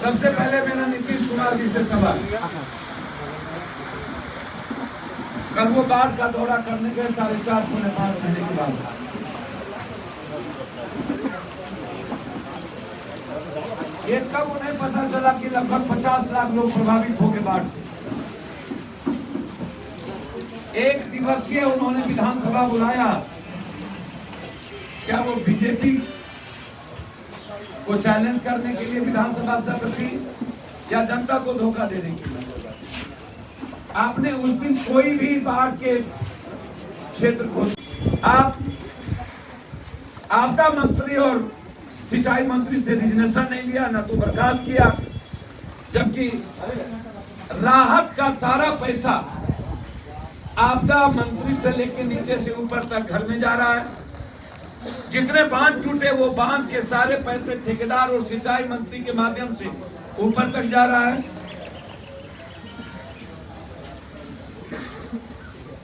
सबसे पहले मेरा नीतीश कुमार जी से सवाल, कल वो बाढ़ का दौरा करने के 4.5 पौने 5 महीने के बाद ये कब उन्हें पता चला कि लगभग 50 लाख लोग प्रभावित हो गए बाढ़ से। एक दिवसीय उन्होंने विधानसभा बुलाया, क्या वो बीजेपी को चैलेंज करने के लिए विधानसभा सत्र थी या जनता को धोखा देने के लिए? आपने उस दिन कोई भी बाढ़ के क्षेत्र को आप आपदा मंत्री और सिंचाई मंत्री से रिजनेशन नहीं लिया, ना तो बर्खास्त किया, जबकि राहत का सारा पैसा आपदा मंत्री से लेके नीचे से ऊपर तक घर में जा रहा है। जितने बांध टूटे वो बांध के सारे पैसे ठेकेदार और सिंचाई मंत्री के माध्यम से ऊपर तक जा रहा है।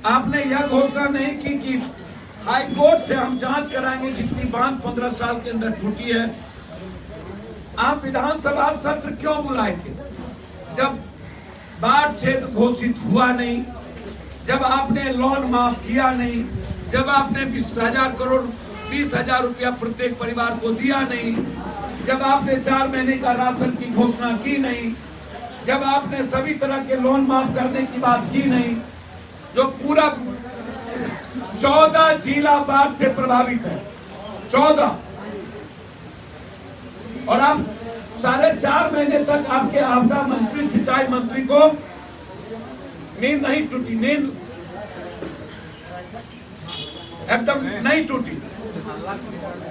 आपने यह घोषणा नहीं की कि हाई कोर्ट से हम जांच कराएंगे जितनी बांध 15 साल के अंदर टूटी है। आप विधानसभा सत्र क्यों बुलाए थे जब बाढ़ क्षेत्र घोषित हुआ नहीं, जब आपने लोन माफ किया नहीं, जब आपने 20,000 करोड़ 20,000 रुपया प्रत्येक परिवार को दिया नहीं, जब आपने 4 महीने का राशन की घोषणा की नहीं, जब आपने सभी तरह के लोन माफ करने की बात की नहीं, जो पूरा 14 जिला बाढ़ से प्रभावित है, 14, और आप 4.5 महीने तक आपके आपदा मंत्री सिंचाई मंत्री को नींद नहीं टूटी, नींद एकदम नहीं टूटी।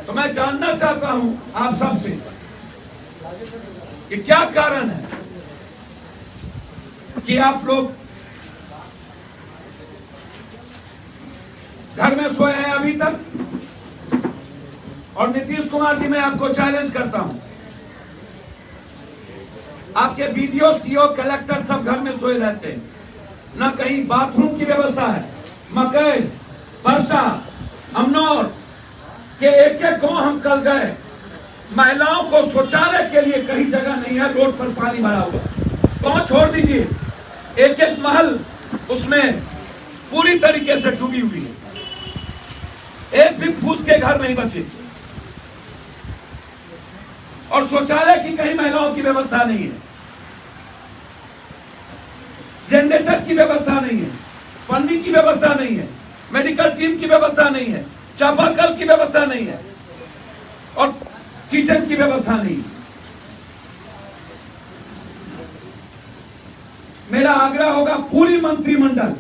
तो मैं जानना चाहता हूं आप सबसे कि क्या कारण है कि आप लोग घर में सोए हैं अभी तक। और नीतीश कुमार जी, मैं आपको चैलेंज करता हूं, आपके बीडीओ सीओ कलेक्टर सब घर में सोए रहते हैं, ना कहीं बाथरूम की व्यवस्था है। मकई, परसा, अमनौर के एक गांव हम कल गए, महिलाओं को शौचालय के लिए कहीं जगह नहीं है, रोड पर पानी भरा हुआ। गांव छोड़ दीजिए, एक महल उसमें पूरी तरीके से डूबी हुई है, एक भी फूस के घर नहीं बचे, और शौचालय की कहीं महिलाओं की व्यवस्था नहीं है, जनरेटर की व्यवस्था नहीं है, पन्नी की व्यवस्था नहीं है, मेडिकल टीम की व्यवस्था नहीं है, चापाकल की व्यवस्था नहीं है, और किचन की व्यवस्था नहीं है। मेरा आग्रह होगा पूरी मंत्रिमंडल,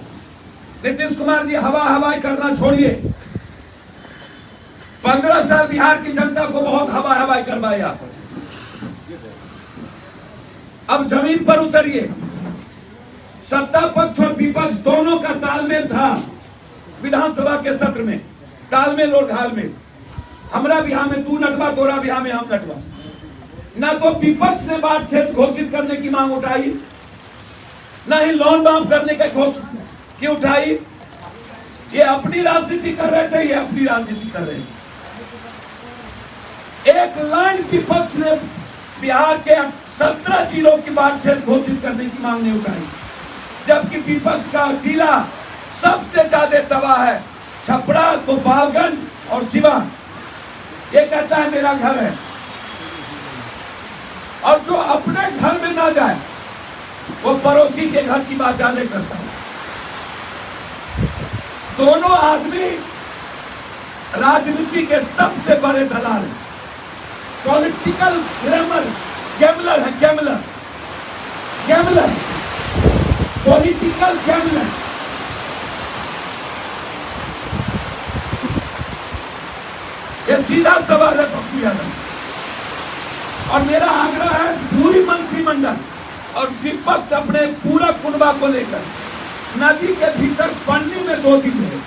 नीतीश कुमार जी हवा हवाई करना छोड़िए। 15 साल बिहार की जनता को बहुत हवा हवाई करवाए आप, अब जमीन पर उतरिए। सत्ता पक्ष और विपक्ष दोनों का तालमेल था विधानसभा के सत्र में, तालमेल और घालमेल। हमरा बिहार में तू नटवा, तोरा बिहार में हम नटवा। ना तो विपक्ष ने बाढ़ क्षेत्र घोषित करने की मांग उठाई, ना ही लोन माफ करने का घोषणा की उठाई। ये अपनी राजनीति कर रहे थे, ये अपनी राजनीति कर रहे थे। एक लाइन विपक्ष ने बिहार के 17 जिलों की बाढ़ क्षेत्र घोषित करने की मांग नहीं उठाई, जबकि विपक्ष का जिला सबसे ज्यादा तबाह है, छपरा, गोपालगंज और सिवान। ये कहता है मेरा घर है, और जो अपने घर में ना जाए वो पड़ोसी के घर की बात ज्यादा करता है। दोनों आदमी राजनीति के सबसे बड़े दलाल हैं, पॉलिटिकल गैमलर है, गैमलर, पॉलिटिकल गैमलर। ये सीधा सवाल है पप्पू यादव, और मेरा आग्रह है पूरी मंत्रिमंडल और विपक्ष अपने पूरा कुनबा को लेकर नदी के भीतर पन्नी में 2 दिन है,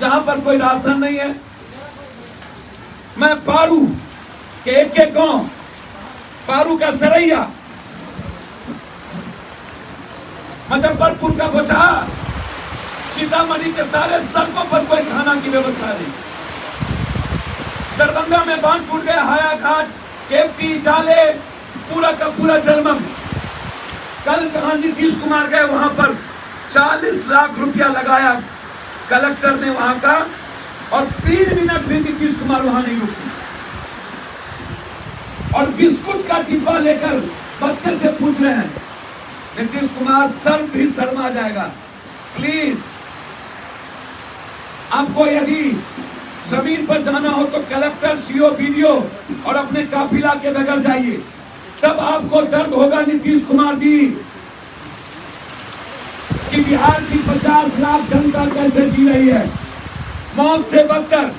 जहां पर कोई राशन नहीं है। मैं पारू के एक गांव, पारू का सरैया, मुजफ्फरपुर का बोचा, सीतामढ़ी के सारे सड़कों पर कोई खाना की व्यवस्था नहीं। दरभंगा में बांध टूट गया, हाया घाट केवटी जाले पूरा का पूरा जलमग्न। कल जहां नीतीश कुमार गए वहां पर 40 लाख रुपया लगाया कलेक्टर ने वहां का, और 3 मिनट भी नीतीश कुमार वहां नहीं रुके। और बिस्कुट का डिब्बा लेकर बच्चे से पूछ रहे हैं। नीतीश कुमार सर भी शर्मा जाएगा। प्लीज, आपको यदि जमीन पर जाना हो तो कलेक्टर, सीओ, बीडीओ और अपने काफिला के बगैर जाइए, तब आपको दर्द होगा नीतीश कुमार जी कि बिहार की 50 लाख जनता कैसे जी रही है। मौत से बदतर,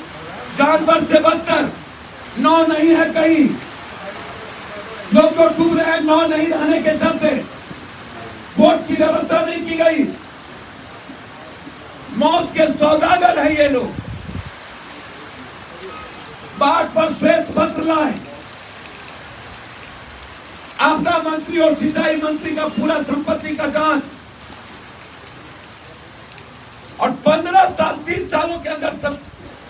जानवर से बदतर, नौ नहीं है कहीं। लोग तो डूब रहे हैं नौ नहीं रहने के चलते। वोट की व्यवस्था नहीं की गई। मौत के सौदागर है ये लोग। बाढ़ पर श्वेत पत्र लाए। आपदा मंत्री और सिंचाई मंत्री का पूरा संपत्ति का जांच, और 15 साल 30 सालों के अंदर सब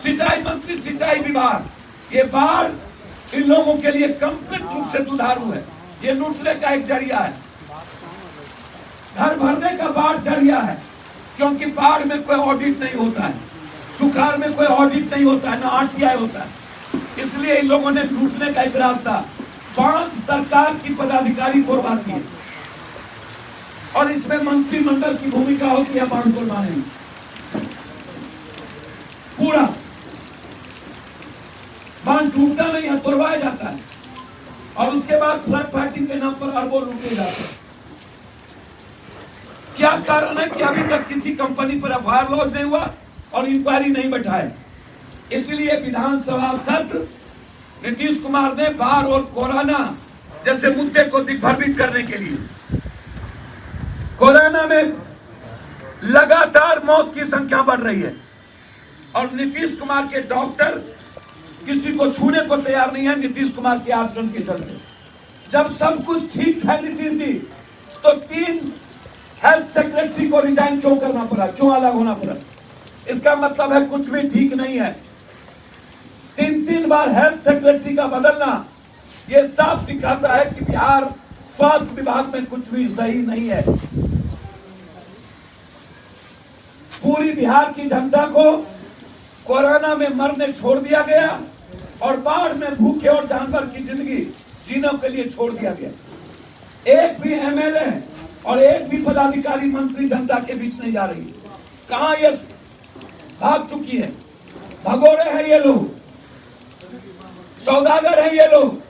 सिंचाई मंत्री, सिंचाई विभाग, ये बाढ़ इन लोगों के लिए कंप्लीट रूप से दुधारू है। ये लूटने का एक जरिया है, घर भरने का बाढ़ जरिया है, क्योंकि बाढ़ में कोई ऑडिट नहीं होता है, सुखाड़ में कोई ऑडिट नहीं होता है, ना आरटीआई होता है। इसलिए इन लोगों ने लूटने का एक रास्ता बांध सरकार की पदाधिकारी करवाती है, और इसमें मंत्रिमंडल की भूमिका होती है बांध करवाने में। पूरा बांध टूटता नहीं है, तोड़वाया जाता है, और उसके बाद थर्ड पार्टी के नाम पर अरबों लूटे जाते हैं। क्या कारण है कि अभी तक किसी कंपनी पर एफआईआर लॉन्च नहीं हुआ और इंक्वायरी नहीं बैठाए? इसलिए विधानसभा सत्र नीतीश कुमार ने बाढ़ और कोरोना जैसे मुद्दे को दिग्भ्रमित करने के लिए, कोरोना में लगातार मौत की संख्या बढ़ रही है, और नीतीश कुमार के डॉक्टर किसी को छूने को तैयार नहीं है नीतीश कुमार के आचरण के चलते। जब सब कुछ ठीक है नीतीश जी, तो 3 हेल्थ सेक्रेटरी को रिजाइन क्यों करना पड़ा, क्यों अलग होना पड़ा? इसका मतलब है कुछ भी ठीक नहीं है। 3 बार हेल्थ सेक्रेटरी का बदलना यह साफ दिखाता है कि बिहार स्वास्थ्य विभाग में कुछ भी सही नहीं है। पूरी बिहार की जनता को कोरोना में मरने छोड़ दिया गया, और बाढ़ में भूखे और जानवर की जिंदगी जीने के लिए छोड़ दिया गया। एक भी एमएलए और एक भी पदाधिकारी, मंत्री जनता के बीच नहीं जा रही। कहां ये भाग चुकी है? भगोड़े हैं ये लोग, सौदागर हैं ये लोग।